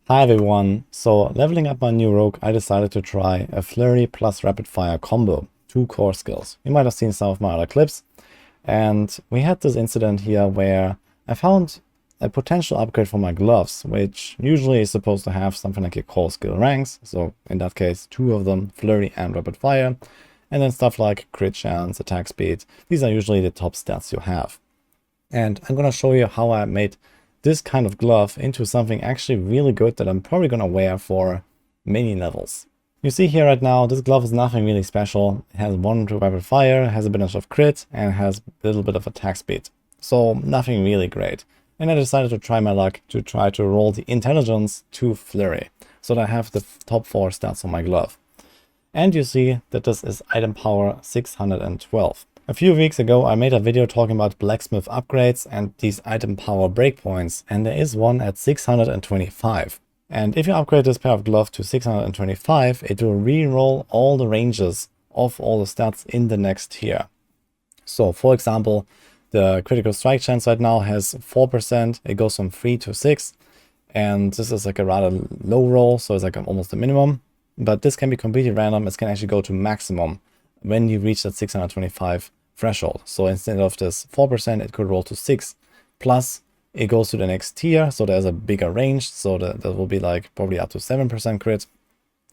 Hi everyone, so leveling up my new rogue, I decided to try a Flurry plus Rapid Fire combo, 2 core skills. You might have seen some of my other clips, and we had this incident here where I found a potential upgrade for my gloves, which usually is supposed to have something like your core skill ranks, so in that case 2 of them, Flurry and Rapid Fire, and then stuff like crit chance, attack speed. These are usually the top stats you have. And I'm going to show you how I made this kind of glove into something actually really good that I'm probably going to wear for many levels. You see here right now, this glove is nothing really special. It has 1 to rapid fire, has a bit of crit, and has a little bit of attack speed. So nothing really great. And I decided to try my luck to try to roll the intelligence to Flurry, so that I have the top 4 stats on my glove. And you see that this is item power 612. A few weeks ago I made a video talking about blacksmith upgrades and these item power breakpoints, and there is one at 625. And if you upgrade this pair of glove to 625, it will re-roll all the ranges of all the stats in the next tier. So for example, the critical strike chance right now has 4%, it goes from 3 to 6, and this is like a rather low roll, so it's like almost a minimum. But this can be completely random. It can actually go to maximum when you reach that 625 threshold. So instead of this 4%, it could roll to 6. Plus, it goes to the next tier, so there's a bigger range. So that will be like probably up to 7% crit.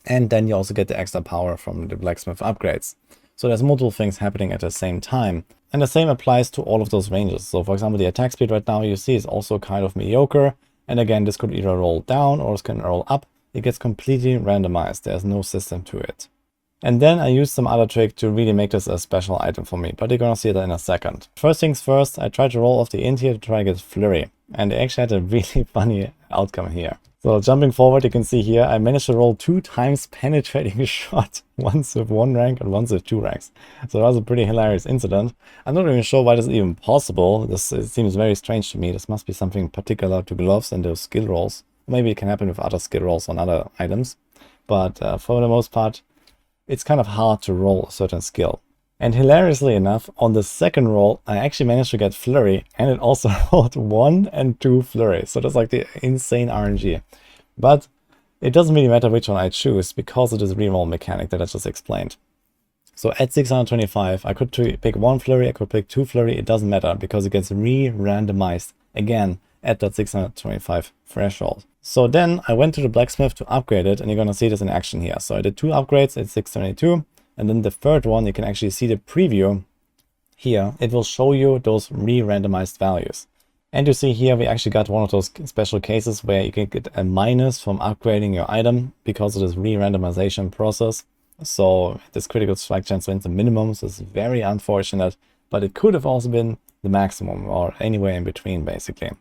And then you also get the extra power from the blacksmith upgrades. So there's multiple things happening at the same time. And the same applies to all of those ranges. So for example, the attack speed right now you see is also kind of mediocre. And again, this could either roll down or it can roll up. It gets completely randomized. There's no system to it. And then I used some other trick to really make this a special item for me, but you're gonna see that in a second. First things first, I tried to roll off the int here to try to get Flurry, and I actually had a really funny outcome here. So jumping forward, you can see here, I managed to roll 2 times penetrating shot, once with 1 rank and once with 2 ranks. So that was a pretty hilarious incident. I'm not even sure why this is even possible. It seems very strange to me. This must be something particular to gloves and those skill rolls. Maybe it can happen with other skill rolls on other items, but for the most part, it's kind of hard to roll a certain skill. And hilariously enough, on the second roll, I actually managed to get Flurry, and it also rolled 1 and 2 Flurry. So that's like the insane RNG. But it doesn't really matter which one I choose because of this reroll mechanic that I just explained. So at 625, I could pick 1 Flurry, I could pick 2 Flurry, it doesn't matter because it gets re-randomized again at that 625 threshold. So then I went to the blacksmith to upgrade it, and you're gonna see this in action here. So I did 2 upgrades at 622, and then the third one, you can actually see the preview here. It will show you those re-randomized values. And you see here, we actually got one of those special cases where you can get a minus from upgrading your item because of this re-randomization process. So this critical strike chance went to minimum, so it's very unfortunate, but it could have also been the maximum or anywhere in between basically.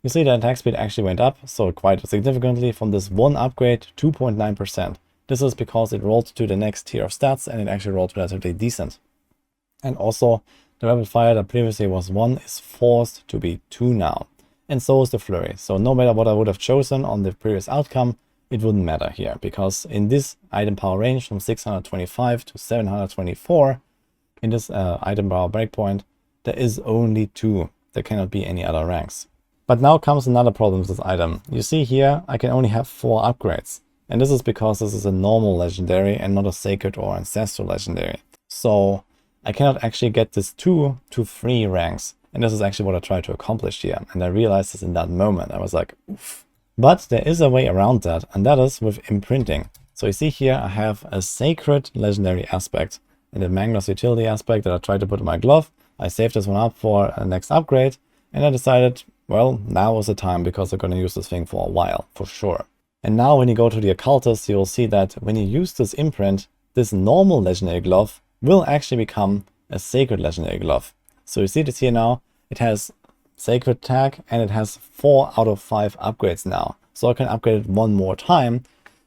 You see the attack speed actually went up, so quite significantly from this 1 upgrade, 2.9%. This is because it rolled to the next tier of stats and it actually rolled relatively decent. And also, the rapid fire that previously was 1 is forced to be 2 now. And so is the Flurry. So no matter what I would have chosen on the previous outcome, it wouldn't matter here, because in this item power range from 625 to 724, in this item power breakpoint, there is only 2. There cannot be any other ranks. But now comes another problem with this item. You see here, I can only have 4 upgrades. And this is because this is a normal legendary and not a sacred or ancestral legendary. So I cannot actually get this 2 to 3 ranks. And this is actually what I tried to accomplish here. And I realized this in that moment. I was like, oof. But there is a way around that, and that is with imprinting. So you see here, I have a sacred legendary aspect and the Magnus utility aspect that I tried to put in my glove. I saved this one up for a next upgrade, and I decided, well, now is the time because I'm going to use this thing for a while, for sure. And now when you go to the Occultist, you will see that when you use this imprint, this normal legendary glove will actually become a sacred legendary glove. So you see this here now, it has sacred tag and it has 4 out of 5 upgrades now. So I can upgrade it 1 more time,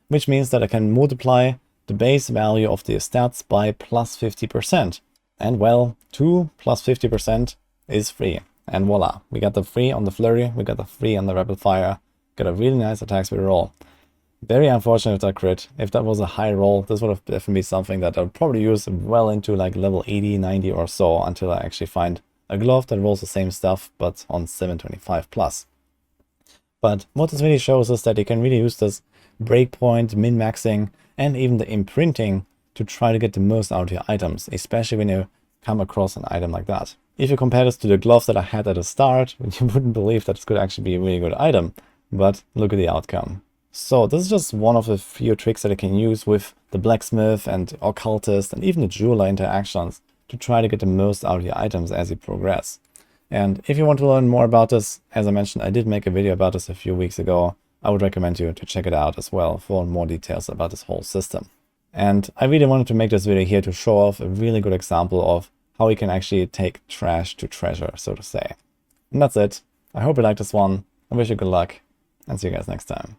which means that I can multiply the base value of the stats by plus 50%. And well, 2 plus 50% is 3. And voila, we got the 3 on the Flurry, we got the 3 on the Rapid Fire, got a really nice attack speed roll. Very unfortunate with that crit. If that was a high roll, this would have definitely been something that I would probably use well into like level 80, 90 or so until I actually find a glove that rolls the same stuff but on 725 plus. But what this really shows is that you can really use this breakpoint, min-maxing, and even the imprinting to try to get the most out of your items, especially when you come across an item like that. If you compare this to the gloves that I had at the start, you wouldn't believe that this could actually be a really good item, but look at the outcome. So this is just one of the few tricks that I can use with the blacksmith and occultist and even the jeweler interactions to try to get the most out of your items as you progress. And if you want to learn more about this, as I mentioned, I did make a video about this a few weeks ago. I would recommend you to check it out as well for more details about this whole system. And I really wanted to make this video here to show off a really good example of how we can actually take trash to treasure, so to say. And that's it. I hope you liked this one. I wish you good luck, and see you guys next time.